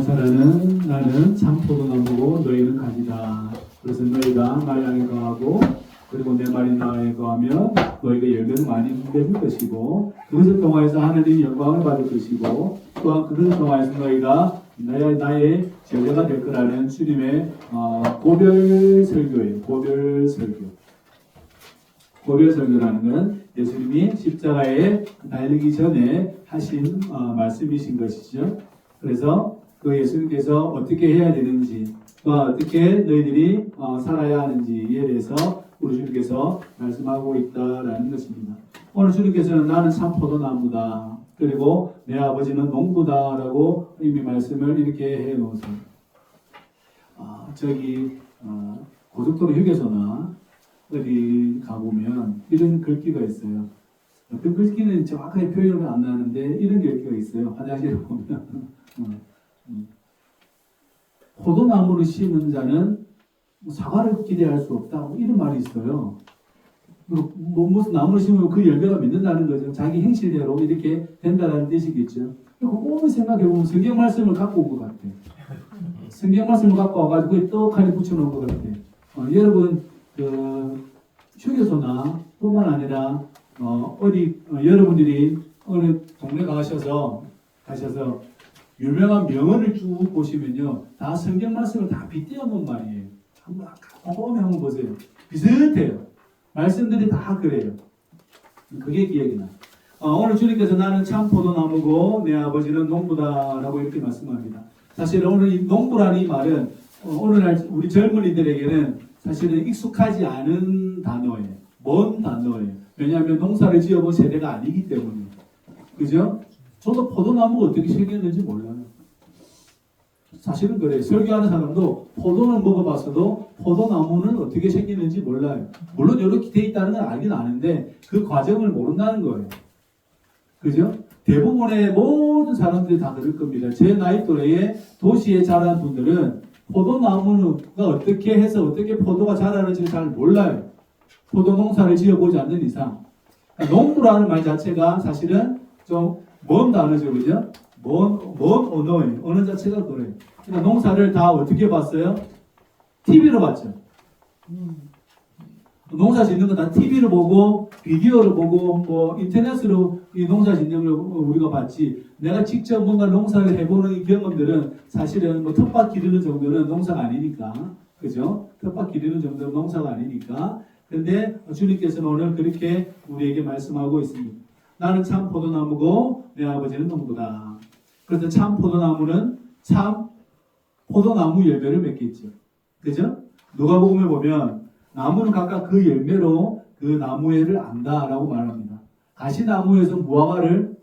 가사라는 나는 참 포도나무고 너희는 가지다. 그래서 너희가 나의 안에 거하고 그리고 내 말이 나에 거하면 너희가 열매를 많이 맺을 것이고 그것을 통하여서 하나님의 영광을 받을 것이고 또한 그것을 통하여서 너희가 나의 제자가 될 거라는 주님의 고별 설교예요. 고별 설교. 고별 설교라는 건 예수님이 십자가에 달리기 전에 하신 말씀이신 것이죠. 그래서 그 예수님께서 어떻게 해야 되는지 또 어떻게 너희들이 살아야 하는지에 대해서 우리 주님께서 말씀하고 있다라는 것입니다. 오늘 주님께서는 나는 참 포도나무다. 그리고 내 아버지는 농부다라고 이미 말씀을 이렇게 해놓으세요. 고속도로 휴게소나 어디 가보면 이런 글귀가 있어요. 어떤 글귀는 정확하게 표현을 안 나는데 이런 글귀가 있어요. 화장실에 보면 포도나무를 심은 자는 사과를 기대할 수 없다. 이런 말이 있어요. 무슨 나무를 심으면 그 열매가 맺는다는 거죠. 자기 행실대로 이렇게 된다는 뜻이겠죠. 곰곰이 생각해보면 성경 말씀을 갖고 온 것 같아요. 성경 말씀을 갖고 와가지고 그게 떡하니 붙여놓은 것 같아요. 여러분 휴게소나 뿐만 아니라 여러분들이 어느 동네 가셔서 유명한 명언을 쭉 보시면요, 다 성경 말씀을 다 빗대어 놓은 말이에요. 곰곰이 한번 보세요. 비슷해요. 말씀들이 다 그래요. 그게 기억이 나. 오늘 주님께서 나는 참 포도나무고 내 아버지는 농부다라고 이렇게 말씀합니다. 사실 오늘 이 농부라는 이 말은 오늘날 우리 젊은이들에게는 사실은 익숙하지 않은 단어예요. 먼 단어예요. 왜냐하면 농사를 지어본 세대가 아니기 때문에. 그죠? 저도 포도나무가 어떻게 생겼는지 몰라요. 사실은 그래요. 설교하는 사람도 포도는 먹어봤어도 포도나무는 어떻게 생기는지 몰라요. 물론 이렇게 돼 있다는 건 알긴 아는데 그 과정을 모른다는 거예요. 그죠? 대부분의 모든 사람들이 다 그럴 겁니다. 제 나이 또래에 도시에 자란 분들은 포도나무가 어떻게 해서 어떻게 포도가 자라는지 잘 몰라요. 포도 농사를 지어보지 않는 이상. 그러니까 농부라는 말 자체가 사실은 좀 먼 단어죠. 그죠? 먼 언어예요. 언어 자체가 그래요. 그러니까 농사를 다 어떻게 봤어요? TV로 봤죠. 농사 짓는 거 다 TV로 보고 비디오로 보고 뭐 인터넷으로 이 농사 짓는 걸 우리가 봤지. 내가 직접 뭔가 농사를 해보는 이 경험들은 사실은 뭐 텃밭 기르는 정도는 농사가 아니니까. 그죠? 텃밭 기르는 정도는 농사가 아니니까. 그런데 주님께서는 오늘 그렇게 우리에게 말씀하고 있습니다. 나는 참 포도나무고 내 아버지는 농부다. 그래서 참 포도나무는 참 포도나무 열매를 맺겠죠. 그죠? 누가복음에 보면 나무는 각각 그 열매로 그 나무애를 안다라고 말합니다. 가시나무에서 무화과를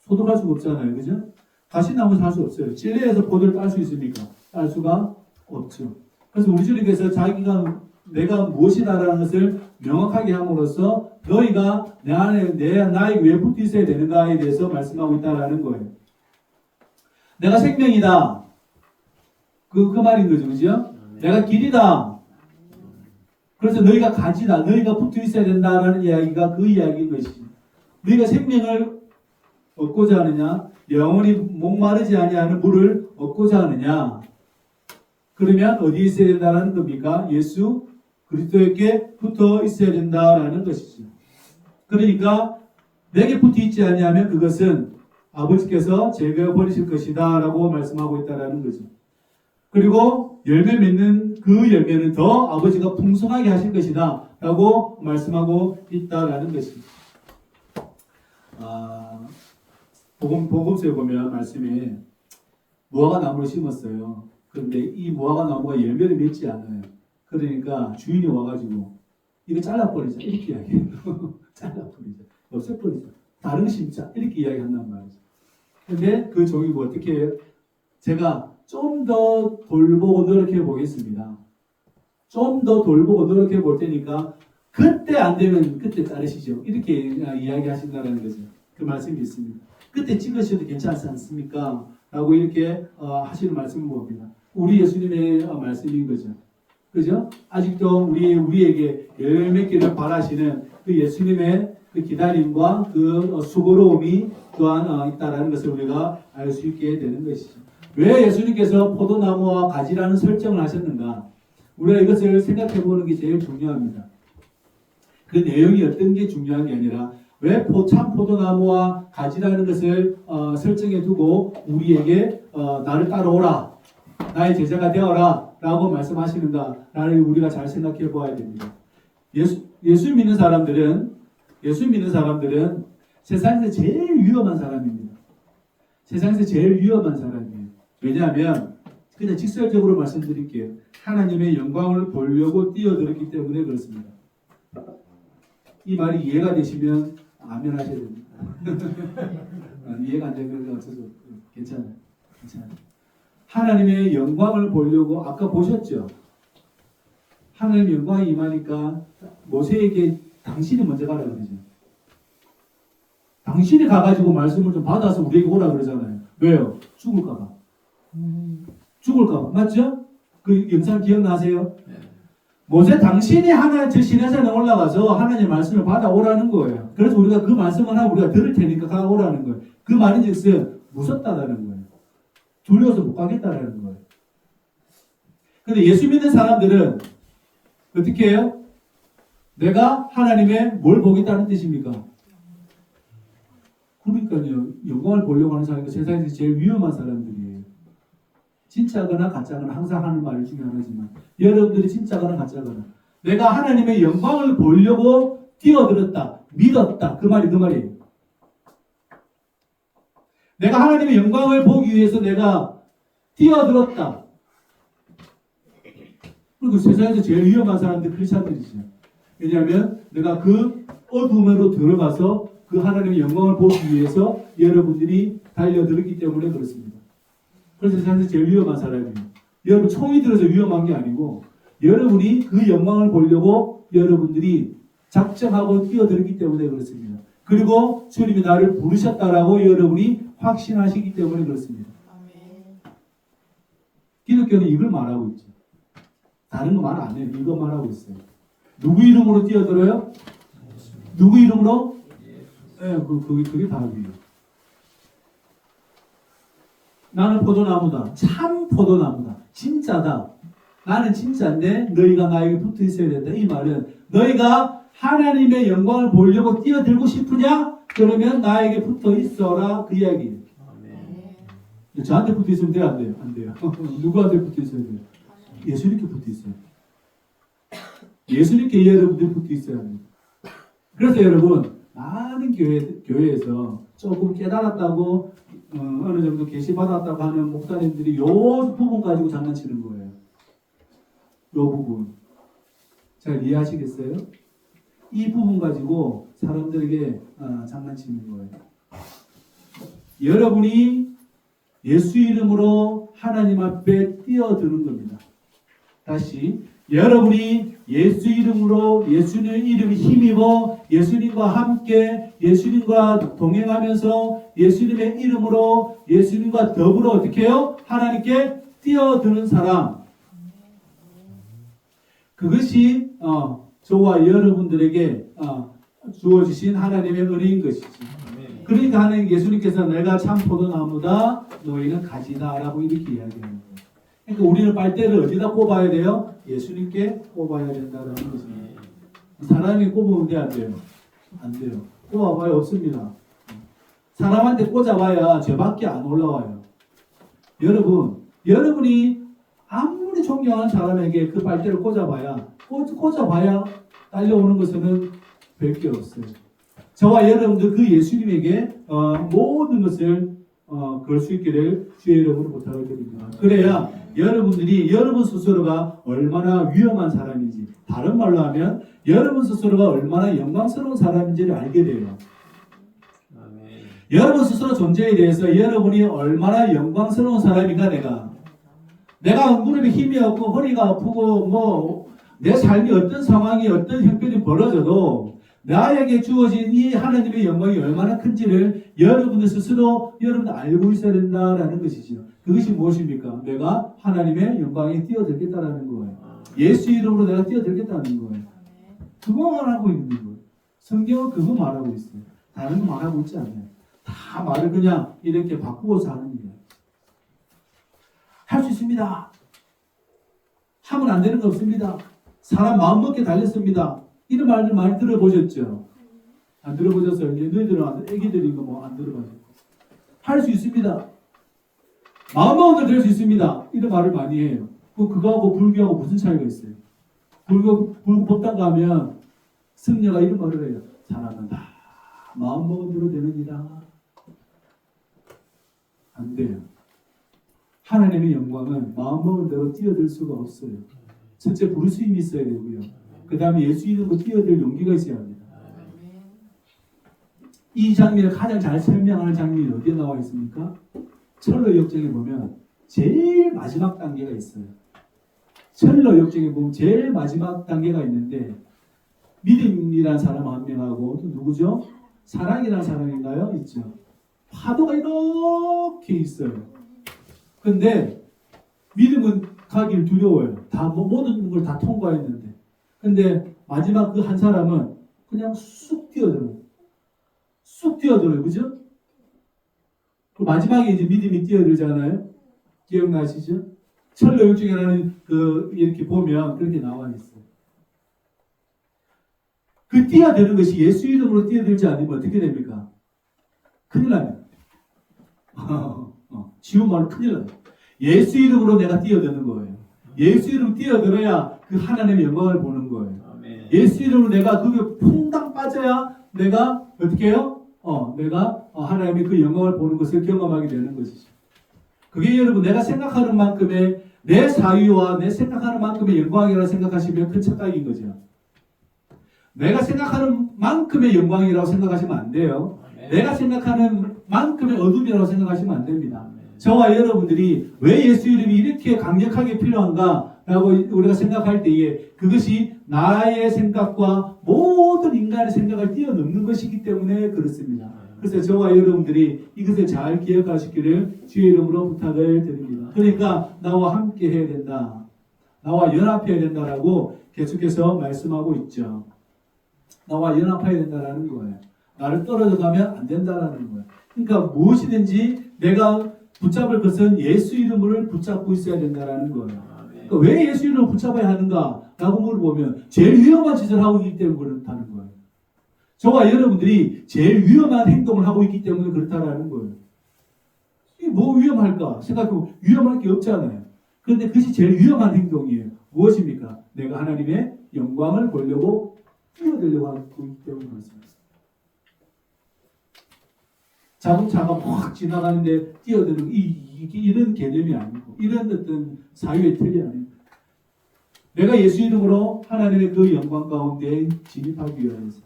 소득할 수가 없잖아요. 그죠? 가시나무에서 할 수 없어요. 찔레에서 포도를 딸 수 있습니까? 딸 수가 없죠. 그래서 우리 주님께서 내가 무엇이다라는 것을 명확하게 함으로써 너희가 나에게 왜 붙어 있어야 되는가에 대해서 말씀하고 있다라는 거예요. 내가 생명이다. 그 말인 거죠. 그죠? 내가 길이다. 그래서 너희가 가지다. 너희가 붙어 있어야 된다라는 이야기가 그 이야기인 것이지. 너희가 생명을 얻고자 하느냐? 영원히 목마르지 아니하는 물을 얻고자 하느냐? 그러면 어디에 있어야 된다는 겁니까? 예수 그리스도에게 붙어 있어야 된다라는 것이죠. 그러니까 내게 붙어 있지 아니하면 그것은 아버지께서 제거해 버리실 것이다 라고 말씀하고 있다라는 거죠. 그리고 열매 맺는 그 열매는 더 아버지가 풍성하게 하실 것이다 라고 말씀하고 있다라는 것입니다. 복음서에 보면 말씀에 무화과 나무를 심었어요. 그런데 이 무화과 나무가 열매를 맺지 않아요. 그러니까 주인이 와가지고 이거 잘라버리자 이렇게 이야기해요. 잘라버리자, 없애버리자, 다른 심자 이렇게 이야기한단 말이죠. 근데 그 종이 뭐 어떻게 해요? 제가 좀 더 돌보고 노력해 보겠습니다. 좀 더 돌보고 노력해 볼 테니까 그때 안 되면 그때 자르시죠. 이렇게 이야기하신다는 거죠. 그 말씀이 있습니다. 그때 찍으셔도 괜찮지 않습니까? 라고 이렇게 하시는 말씀을 봅니다. 우리 예수님의 말씀인 거죠. 그죠? 아직도 우리에게 열매 맺기를 바라시는 그 예수님의 그 기다림과 그 수고로움이 또한 있다라는 것을 우리가 알 수 있게 되는 것이죠. 왜 예수님께서 포도나무와 가지라는 설정을 하셨는가? 우리가 이것을 생각해 보는 게 제일 중요합니다. 그 내용이 어떤 게 중요한 게 아니라 왜 참 포도나무와 가지라는 것을 설정해 두고 우리에게 나를 따라오라, 나의 제자가 되어라 라고 말씀하시는가 라는 우리가 잘 생각해 보아야 됩니다. 예수 믿는 사람들은 세상에서 제일 위험한 사람입니다. 세상에서 제일 위험한 사람이에요. 왜냐하면 그냥 직설적으로 말씀드릴게요. 하나님의 영광을 보려고 뛰어들었기 때문에 그렇습니다. 이 말이 이해가 되시면 아멘 하셔야 됩니다. 이해가 안 되면 어쩔 수 없어요. 괜찮아요. 하나님의 영광을 보려고 아까 보셨죠? 하나님의 영광이 임하니까 모세에게 당신이 먼저 가라 그러죠. 당신이 가가지고 말씀을 좀 받아서 우리에게 오라 그러잖아요. 왜요? 죽을까봐. 죽을까봐. 맞죠? 그 영상 기억나세요? 모세 당신이 저 시내산에 올라가서 하나님의 말씀을 받아오라는 거예요. 그래서 우리가 그 말씀을 하고 우리가 들을 테니까 가오라는 거예요. 그 말인즉슨 무섭다라는 거예요. 두려워서 못 가겠다라는 거예요. 근데 예수 믿는 사람들은 어떻게 해요? 내가 하나님의 뭘 보겠다는 뜻입니까? 그러니까요. 영광을 보려고 하는 사람이 세상에서 제일 위험한 사람들이에요. 진짜거나 가짜거나 항상 하는 말 중에 하나지만 여러분들이 진짜거나 가짜거나 내가 하나님의 영광을 보려고 뛰어들었다. 믿었다. 그 말이에요. 내가 하나님의 영광을 보기 위해서 내가 뛰어들었다. 그리고 세상에서 제일 위험한 사람들 크리스찬들이죠. 왜냐하면 내가 그 어둠으로 들어가서 그 하나님의 영광을 보기 위해서 여러분들이 달려들었기 때문에 그렇습니다. 그래서 세상에서 제일 위험한 사람이에요. 여러분 총이 들어서 위험한 게 아니고 여러분이 그 영광을 보려고 여러분들이 작정하고 뛰어들었기 때문에 그렇습니다. 그리고 주님이 나를 부르셨다라고 여러분이 확신하시기 때문에 그렇습니다. 기독교는 이걸 말하고 있죠. 다른 거 말 안 해요. 이거 말하고 있어요. 누구 이름으로 뛰어들어요? 누구 이름으로? 네, 그게 답이에요. 나는 포도나무다. 참 포도나무다. 진짜다. 나는 진짜인데 너희가 나에게 붙어 있어야 된다. 이 말은 너희가 하나님의 영광을 보려고 뛰어들고 싶으냐? 그러면 나에게 붙어 있어라. 그 이야기예요. 저한테 붙어 있으면 돼요? 안 돼요? 안 돼요. 누구한테 붙어 있어야 돼요? 예수님께 붙어 있어요. 예수님께 여러분들이 붙어 있어야 합니다. 그래서 여러분 많은 교회에서 조금 깨달았다고 어느 정도 계시 받았다고 하는 목사님들이 요 부분 가지고 장난치는 거예요. 요 부분 잘 이해하시겠어요? 이 부분 가지고 사람들에게 장난치는 거예요. 여러분이 예수 이름으로 하나님 앞에 뛰어드는 겁니다. 다시 여러분이 예수 이름으로 예수님 이름에 힘입어 예수님과 함께 예수님과 동행하면서 예수님의 이름으로 예수님과 더불어 어떻게 해요? 하나님께 뛰어드는 사람. 그것이 저와 여러분들에게 주어지신 하나님의 은혜인 것이지. 그러니까 하나님 예수님께서 내가 참 포도나무다 너희는 가지다 라고 이렇게 이야기하는 거예요. 그러니까 우리는 빨대를 어디다 꼽아야 돼요? 예수님께 꼽아야 된다는 것입니다. 사람이 꼽으면 돼? 안 돼요? 안 돼요. 꼽아봐야 없습니다. 사람한테 꽂아봐야 저밖에 안 올라와요. 여러분이 아무리 존경하는 사람에게 그 빨대를 꽂아봐야 딸려오는 것은 별게 없어요. 저와 여러분들 그 예수님에게 모든 것을 걸 수 있기를 주의 이름으로 부탁을 드립니다. 그래야 여러분들이 여러분 스스로가 얼마나 위험한 사람인지, 다른 말로 하면 여러분 스스로가 얼마나 영광스러운 사람인지를 알게 돼요. 여러분 스스로 존재에 대해서 여러분이 얼마나 영광스러운 사람인가. 내가 무릎에 힘이 없고 허리가 아프고 내 삶이 어떤 상황이 어떤 형편이 벌어져도 나에게 주어진 이 하나님의 영광이 얼마나 큰지를 여러분들 스스로 여러분들 알고 있어야 된다라는 것이죠. 그것이 무엇입니까? 내가 하나님의 영광에 뛰어들겠다라는 거예요. 예수 이름으로 내가 뛰어들겠다는 거예요. 그거 말하고 있는 거예요. 성경은 그거 말하고 있어요. 다른 거 말하고 있지 않아요. 다 말을 그냥 이렇게 바꾸고 사는 거예요. 할 수 있습니다. 하면 안 되는 거 없습니다. 사람 마음먹기에 달렸습니다. 이런 말들 많이 들어보셨죠? 안 들어보셨어요? 이제 너희들은 애기들이 뭐 안 들어봐요. 할 수 있습니다. 마음먹으면 될 수 있습니다. 이런 말을 많이 해요. 그거하고 불교하고 무슨 차이가 있어요? 불교 법당 가면 승려가 이런 말을 해요. 사람은 다 마음먹은 대로 되느니라. 안 돼요. 하나님의 영광은 마음먹은 대로 뛰어들 수가 없어요. 첫째 부르심이 있어야 되고요. 그 다음에 예수 이름으로 뛰어들 용기가 있어야 합니다. 이 장면을 가장 잘 설명하는 장면이 어디에 나와 있습니까? 철로 역정에 보면 제일 마지막 단계가 있어요. 철로 역정에 보면 제일 마지막 단계가 있는데 믿음이라는 사람 한 명하고 또 누구죠? 사랑이라는 사람인가요? 있죠. 파도가 이렇게 있어요. 근데 믿음은 가길 두려워요. 다 모든 걸 다 통과했는데. 근데 마지막 그 한 사람은 그냥 쑥 뛰어들어요. 쑥 뛰어들어요. 그죠? 그 마지막에 이제 믿음이 뛰어들잖아요. 기억나시죠? 철로역정이라는 이렇게 보면 그렇게 나와 있어요. 그 뛰어드는 것이 예수 이름으로 뛰어들지 않으면 어떻게 됩니까? 큰일 나요. 지금 말로 큰일 나요. 예수 이름으로 내가 뛰어드는 거예요. 예수 이름으로 뛰어들어야 그 하나님의 영광을 보는 거예요. 아멘. 예수 이름으로 내가 그게 퐁당 빠져야 내가 어떻게 해요? 내가 하나님의 그 영광을 보는 것을 경험하게 되는 것이죠. 그게 여러분 내가 생각하는 만큼의 내 사유와 내 생각하는 만큼의 영광이라고 생각하시면 큰 착각인 거죠. 내가 생각하는 만큼의 영광이라고 생각하시면 안 돼요. 아멘. 내가 생각하는 만큼의 어둠이라고 생각하시면 안 됩니다. 아멘. 저와 여러분들이 왜 예수 이름이 이렇게 강력하게 필요한가 라고 우리가 생각할 때에 그것이 나의 생각과 모든 인간의 생각을 뛰어넘는 것이기 때문에 그렇습니다. 그래서 저와 여러분들이 이것을 잘 기억하시기를 주의 이름으로 부탁을 드립니다. 그러니까 나와 함께 해야 된다. 나와 연합해야 된다라고 계속해서 말씀하고 있죠. 나와 연합해야 된다라는 거예요. 나를 떨어져 가면 안 된다라는 거예요. 그러니까 무엇이든지 내가 붙잡을 것은 예수 이름을 붙잡고 있어야 된다라는 거예요. 그러니까 왜 예수 이름을 붙잡아야 하는가라고 물어보면 제일 위험한 짓을 하고 있기 때문에 그렇다는 거예요. 저와 여러분들이 제일 위험한 행동을 하고 있기 때문에 그렇다는 거예요. 이게 뭐 위험할까? 생각해보면 위험할 게 없잖아요. 그런데 그것이 제일 위험한 행동이에요. 무엇입니까? 내가 하나님의 영광을 보려고 뛰어들려고 하고 있기 때문에 그렇습니다. 자동차가 확 지나가는데 뛰어드는 이런 개념이 아니고 이런 어떤 사유의 틀이 아니고 내가 예수 이름으로 하나님의 그 영광 가운데 진입하기 위해서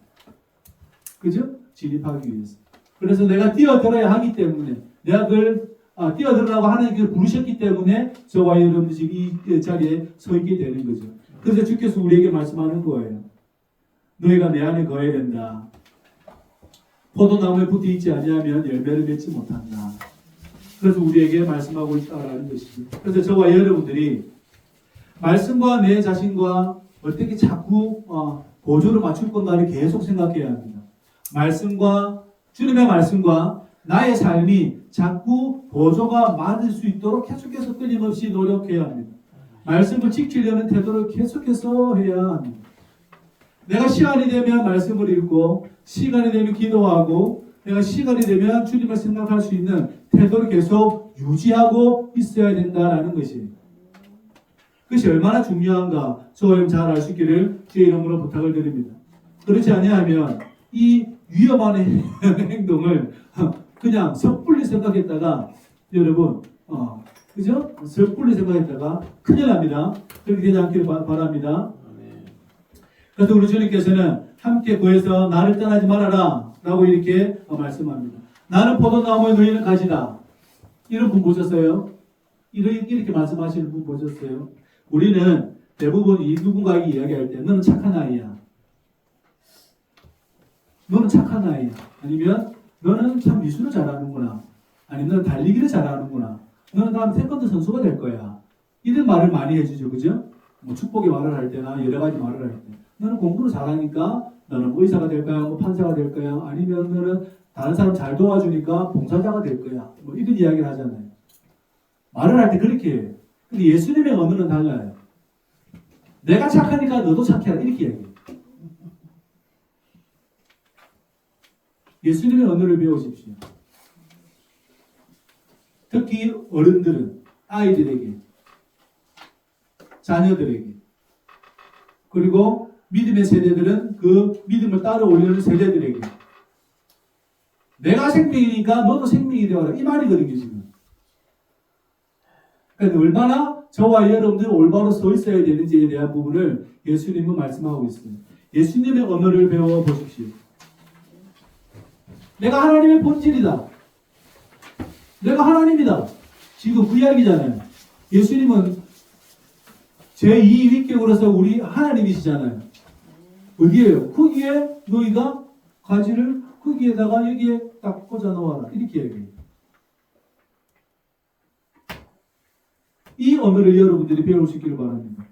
그죠? 진입하기 위해서 그래서 내가 뛰어들어야 하기 때문에 내가 그걸 뛰어들으라고 하나님께서 부르셨기 때문에 저와 여러분들이 지금 이 자리에 서 있게 되는 거죠. 그래서 주께서 우리에게 말씀하는 거예요. 너희가 내 안에 거해야 된다. 포도나무에 붙어 있지 아니하면 열매를 맺지 못한다. 그래서 우리에게 말씀하고 있다라는 것이죠. 그래서 저와 여러분들이 말씀과 내 자신과 어떻게 자꾸 보조를 맞출 건가를 계속 생각해야 합니다. 말씀과 주님의 말씀과 나의 삶이 자꾸 보조가 맞을 수 있도록 계속해서 끊임없이 노력해야 합니다. 말씀을 지키려는 태도를 계속해서 해야 합니다. 내가 시간이 되면 말씀을 읽고 시간이 되면 기도하고 내가 시간이 되면 주님을 생각할 수 있는 태도를 계속 유지하고 있어야 된다는 것이에요. 그것이 얼마나 중요한가 저와 여러분 잘 알 수 있기를 주의 이름으로 부탁을 드립니다. 그렇지 아니하면 이 위험한 행동을 그냥 섣불리 생각했다가 여러분 그죠? 섣불리 생각했다가 큰일 납니다. 그렇게 되지 않기를 바랍니다. 그래서 우리 주님께서는 함께 구해서 나를 떠나지 말아라 라고 이렇게 말씀합니다. 나는 포도나무에 너희는 가지다. 이런 분 보셨어요? 이렇게 말씀하시는 분 보셨어요? 우리는 대부분 누군가에게 이야기할 때 너는 착한 아이야. 너는 착한 아이야. 아니면 너는 참 미술을 잘하는구나. 아니면 너는 달리기를 잘하는구나. 너는 다음 태권도 선수가 될 거야. 이런 말을 많이 해주죠. 그죠? 뭐 축복의 말을 할 때나 여러 가지 말을 할 때. 너는 공부를 잘하니까 너는 의사가 될 거야, 판사가 될 거야, 아니면 너는 다른 사람 잘 도와주니까 봉사자가 될 거야. 뭐 이런 이야기를 하잖아요. 말을 할 때 그렇게 해요. 근데 예수님의 언어는 달라요. 내가 착하니까 너도 착해라 이렇게 얘기해요. 예수님의 언어를 배우십시오. 특히 어른들은 아이들에게, 자녀들에게, 그리고 믿음의 세대들은 그 믿음을 따라오려는 세대들에게 내가 생명이니까 너도 생명이 되어라 이 말이거든요 지금. 그러니까 얼마나 저와 여러분들이 올바로 서 있어야 되는지에 대한 부분을 예수님은 말씀하고 있어요. 예수님의 언어를 배워보십시오. 내가 하나님의 본질이다. 내가 하나님이다. 지금 그 이야기잖아요. 예수님은 제2 위격으로서 우리 하나님이시잖아요. 어디에요? 거기에 너희가 가지를 거기에다가 여기에 딱 꽂아 놓아라. 이렇게 얘기해요. 이 언어를 여러분들이 배울 수 있기를 바랍니다.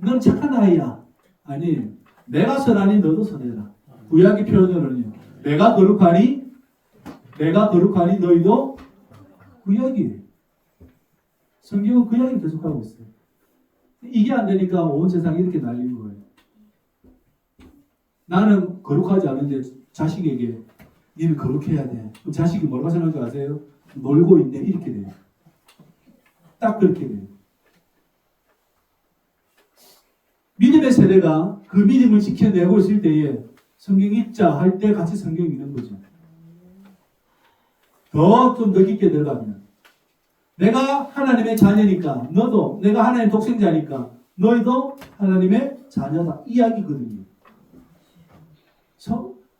넌 착한 아이야. 아니, 내가 선하니 너도 선해라. 구약의 표현으로는요. 내가 거룩하니 너희도 구약이에요. 성경은 그 이야기를 계속하고 있어요. 이게 안 되니까 온 세상이 이렇게 날린 거예요. 나는 거룩하지 않은데 자식에게 니는 거룩해야 돼. 그럼 자식이 뭐라고 생각하는 줄 아세요? 놀고 있네. 이렇게 돼요. 딱 그렇게 돼요. 믿음의 세대가 그 믿음을 지켜내고 있을 때에 성경 읽자 할 때 같이 성경 읽는 거죠. 좀 더 깊게 들어가면 내가 하나님의 자녀니까 너도 내가 하나님의 독생자니까 너희도 하나님의 자녀다. 이야기거든요.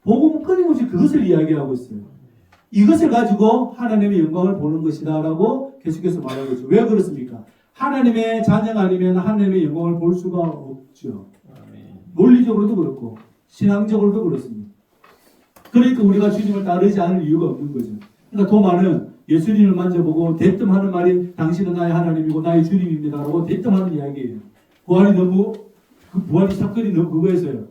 복음은 끊임없이 그것을 이야기하고 있어요. 이것을 가지고 하나님의 영광을 보는 것이다 라고 계속해서 말하고 있죠. 왜 그렇습니까? 하나님의 자녀가 아니면 하나님의 영광을 볼 수가 없죠. 논리적으로도 그렇고 신앙적으로도 그렇습니다. 그러니까 우리가 주님을 따르지 않을 이유가 없는 거죠. 그러니까 도마는 예수님을 만져보고 대뜸하는 말이 당신은 나의 하나님이고 나의 주님입니다 라고 대뜸하는 이야기예요. 부활이 사건이 너무 그거에서요.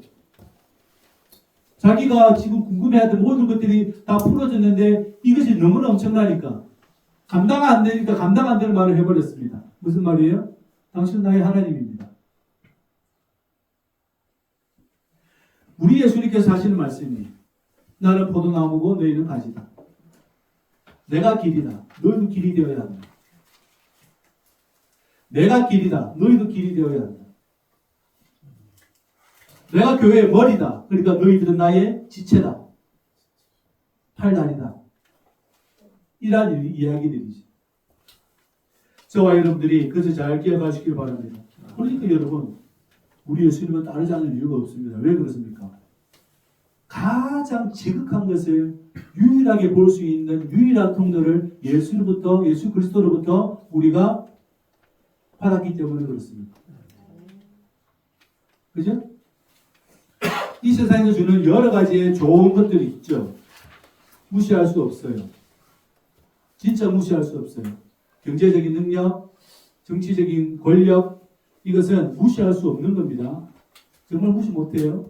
자기가 지금 궁금해하던 모든 것들이 다 풀어졌는데 이것이 너무나 엄청나니까 감당 안 되니까 감당 안 되는 말을 해버렸습니다. 무슨 말이에요? 당신은 나의 하나님입니다. 우리 예수님께서 하시는 말씀이 나는 포도나무고 너희는 가지다. 내가 길이다. 너희도 길이 되어야 한다. 내가 길이다. 너희도 길이 되어야 한다. 내가 교회의 머리다. 그러니까 너희들은 나의 지체다. 팔다리다. 이러한 이야기들이지. 저와 여러분들이 그것을 잘 기억하시길 바랍니다. 그러니까 여러분, 우리 예수님은 따르지 않을 이유가 없습니다. 왜 그렇습니까? 가장 지극한 것을 유일하게 볼 수 있는 유일한 통로를 예수 그리스도로부터 우리가 받았기 때문에 그렇습니다. 그죠? 이 세상에서 주는 여러 가지의 좋은 것들이 있죠. 무시할 수 없어요. 진짜 무시할 수 없어요. 경제적인 능력, 정치적인 권력, 이것은 무시할 수 없는 겁니다. 정말 무시 못해요.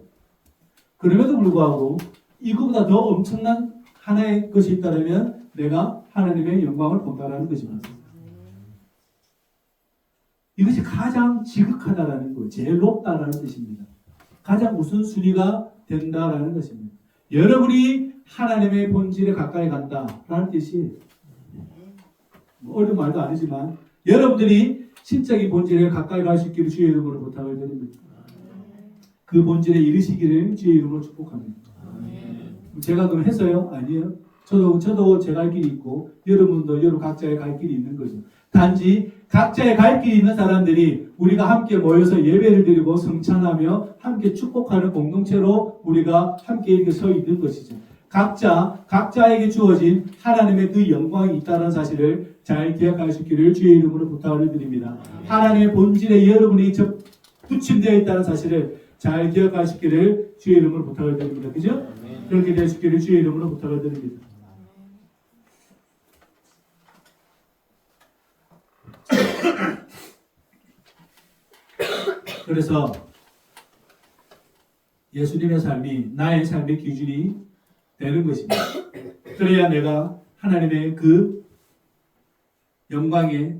그럼에도 불구하고 이거보다 더 엄청난 하나의 것이 있다면 내가 하나님의 영광을 본다라는 것입니다. 이것이 가장 지극하다라는 거, 제일 높다라는 뜻입니다. 가장 우선순위가 된다라는 것입니다. 여러분이 하나님의 본질에 가까이 간다라는 뜻이 어려운 말도 아니지만 여러분들이 신적인 본질에 가까이 갈 수 있기를 주의 이름으로 부탁을 드립니다. 그 본질에 이르시기를 주의 이름으로 축복합니다. 제가 그럼 했어요? 아니에요. 저도 제 갈 길이 있고 여러분도 여러분 각자의 갈 길이 있는 거죠. 단지 각자의 갈 길이 있는 사람들이 우리가 함께 모여서 예배를 드리고 성찬하며 함께 축복하는 공동체로 우리가 함께 이렇게 서 있는 것이죠. 각자에게 주어진 하나님의 그 영광이 있다는 사실을 잘 기억할 수 있기를 주의 이름으로 부탁을 드립니다. 하나님의 본질에 여러분이 부침되어 있다는 사실을 잘 기억할 수 있기를 주의 이름으로 부탁을 드립니다. 그죠? 그렇게 될 수 있기를 주의 이름으로 부탁을 드립니다. 그래서 예수님의 삶이 나의 삶의 기준이 되는 것입니다. 그래야 내가 하나님의 그 영광에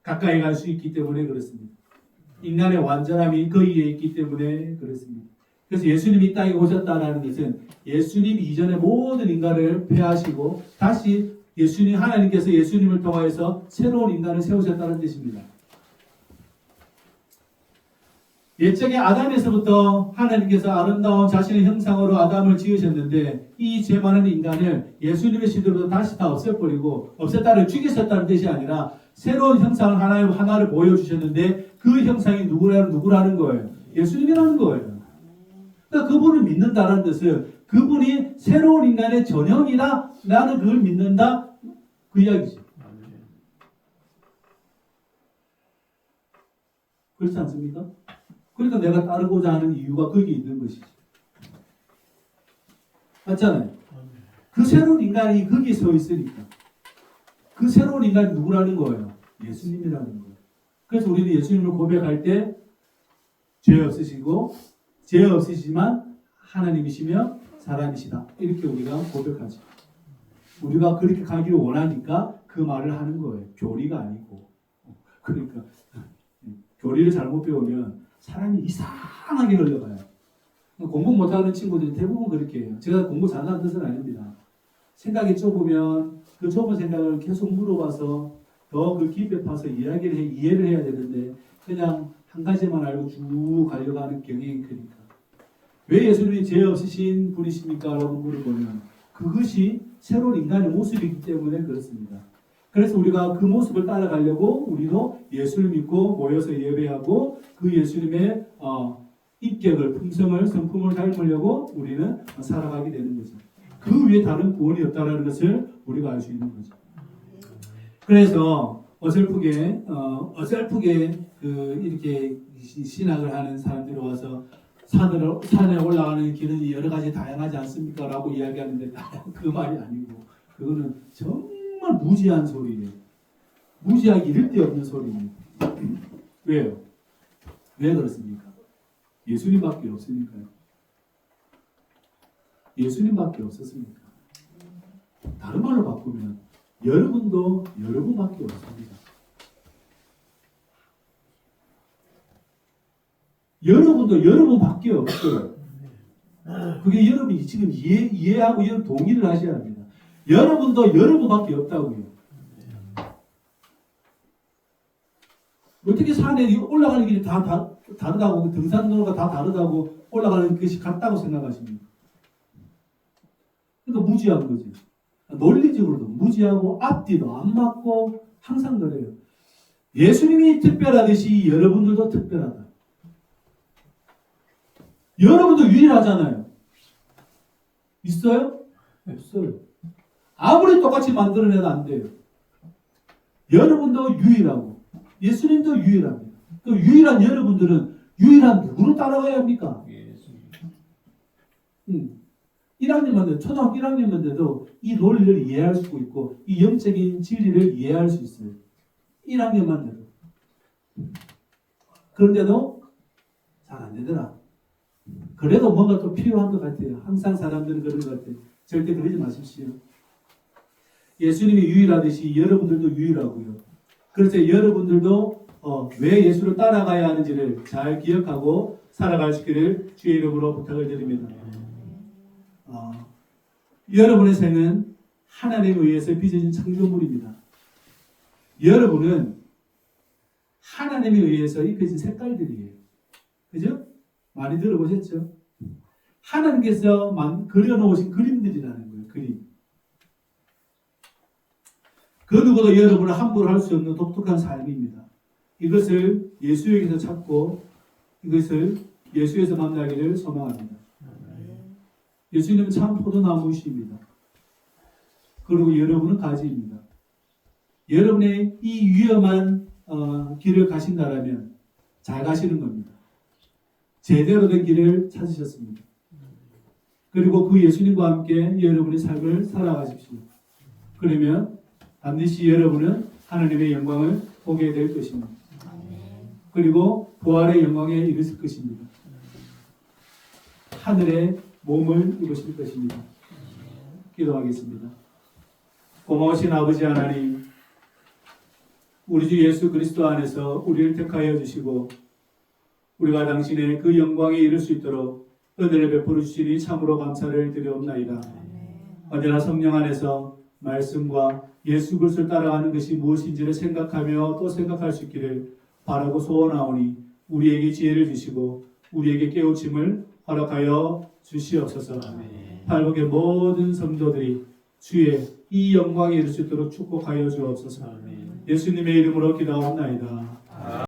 가까이 갈 수 있기 때문에 그렇습니다. 인간의 완전함이 그 위에 있기 때문에 그렇습니다. 그래서 예수님이 이 땅에 오셨다는 것은 예수님 이전의 모든 인간을 폐하시고 다시 하나님께서 예수님을 통하여서 새로운 인간을 세우셨다는 뜻입니다. 옛적에 아담에서부터 하나님께서 아름다운 자신의 형상으로 아담을 지으셨는데 이 죄 많은 인간을 예수님의 시대로 다시 다 없애버리고 없앴다를 죽이셨다는 뜻이 아니라 새로운 형상을 하나를 보여주셨는데 그 형상이 누구라는 거예요? 예수님이라는 거예요. 그러니까 그분을 믿는다는 뜻은 그분이 새로운 인간의 전형이다. 나는 그걸 믿는다. 그 이야기죠. 그렇지 않습니까? 그러니까 내가 따르고자 하는 이유가 거기 있는 것이죠. 맞잖아요. 그 새로운 인간이 거기에 서 있으니까. 그 새로운 인간이 누구라는 거예요? 예수님이라는 거예요. 그래서 우리는 예수님을 고백할 때 죄 없으시고 죄 없으시지만 하나님이시며 사람이시다. 이렇게 우리가 고백하죠. 우리가 그렇게 가기를 원하니까 그 말을 하는 거예요. 교리가 아니고. 그러니까 교리를 잘못 배우면 사람이 이상하게 흘러가요. 공부 못하는 친구들이 대부분 그렇게 해요. 제가 공부 잘하는 뜻은 아닙니다. 생각이 좁으면 그 좁은 생각을 계속 물어봐서 더 그 깊이 파서 이해를 해야 되는데 그냥 한 가지만 알고 쭉 가려고 하는 경향이 크니까. 왜 예수님이 죄 없으신 분이십니까? 라고 물어보면 그것이 새로운 인간의 모습이기 때문에 그렇습니다. 그래서 우리가 그 모습을 따라가려고 우리도 예수를 믿고 모여서 예배하고 그 예수님의 인격을, 품성을, 성품을 닮으려고 우리는 살아가게 되는 거죠. 그 위에 다른 구원이 없다는 것을 우리가 알 수 있는 거죠. 그래서 어설프게 이렇게 신학을 하는 사람들이 와서 산에 올라가는 길은 여러 가지 다양하지 않습니까? 라고 이야기하는데 그 말이 아니고 그거는 정말 무지한 소리예요. 무지하기 이를 데 없는 소리입니다. 왜요? 왜 그렇습니까? 예수님밖에 없으니까요. 예수님밖에 없었습니까? 다른 말로 바꾸면 여러분도 여러분밖에 없습니다. 여러분도 여러분밖에 없어요. 그게 여러분이 지금 이해하고 여러분 동의를 하셔야 합니다. 여러분도 여러분밖에 없다고요. 어떻게 산에 올라가는 길이 다 다르다고, 등산로가 다 다르다고 올라가는 것이 같다고 생각하십니까? 그러니까 무지한 거지. 논리적으로도 무지하고 앞뒤도 안 맞고 항상 그래요. 예수님이 특별하듯이 여러분들도 특별하다. 여러분도 유일하잖아요. 있어요? 없어요. 아무리 똑같이 만들어내도 안 돼요. 여러분도 유일하고 예수님도 유일합니다. 그 유일한 여러분들은 유일한 누구로 따라가야 합니까? 1학년만 돼도, 초등학교 1학년만 돼도 이 논리를 이해할 수 있고 이 영적인 진리를 이해할 수 있어요. 1학년만 돼도. 그런데도 잘 안 되더라. 그래도 뭔가 또 필요한 것 같아요. 항상 사람들은 그런 것 같아요. 절대 그러지 마십시오. 예수님이 유일하듯이 여러분들도 유일하고요. 그래서 여러분들도 왜 예수를 따라가야 하는지를 잘 기억하고 살아가시기를 주의 이름으로 부탁을 드립니다. 여러분의 생은 하나님에 의해서 빚어진 창조물입니다. 여러분은 하나님에 의해서 입혀진 색깔들이에요. 그죠? 많이 들어보셨죠? 하나님께서 그려놓으신 그림들이라는 거예요. 그림. 그 누구도 여러분을 함부로 할 수 없는 독특한 삶입니다. 이것을 예수에게서 찾고 이것을 예수에서 만나기를 소망합니다. 예수님은 참 포도나무이십니다. 그리고 여러분은 가지입니다. 여러분의 이 위험한 길을 가신다라면 잘 가시는 겁니다. 제대로 된 길을 찾으셨습니다. 그리고 그 예수님과 함께 여러분의 삶을 살아가십시오. 그러면 반드시 여러분은 하나님의 영광을 보게 될 것입니다. 그리고 부활의 영광에 이르실 것입니다. 하늘의 몸을 입으실 것입니다. 기도하겠습니다. 고마우신 아버지 하나님, 우리 주 예수 그리스도 안에서 우리를 택하여 주시고 우리가 당신의 그 영광에 이를 수 있도록 은혜를 베풀어 주시니 참으로 감사를 드리옵나이다. 언제나 성령 안에서 말씀과 예수 그리스도를 따라가는 것이 무엇인지를 생각하며 또 생각할 수 있기를 바라고 소원하오니 우리에게 지혜를 주시고 우리에게 깨우침을 허락하여 주시옵소서. 팔복의 모든 성도들이 주의 이 영광에 이를 수 있도록 축복하여 주옵소서. 예수님의 이름으로 기도하옵나이다.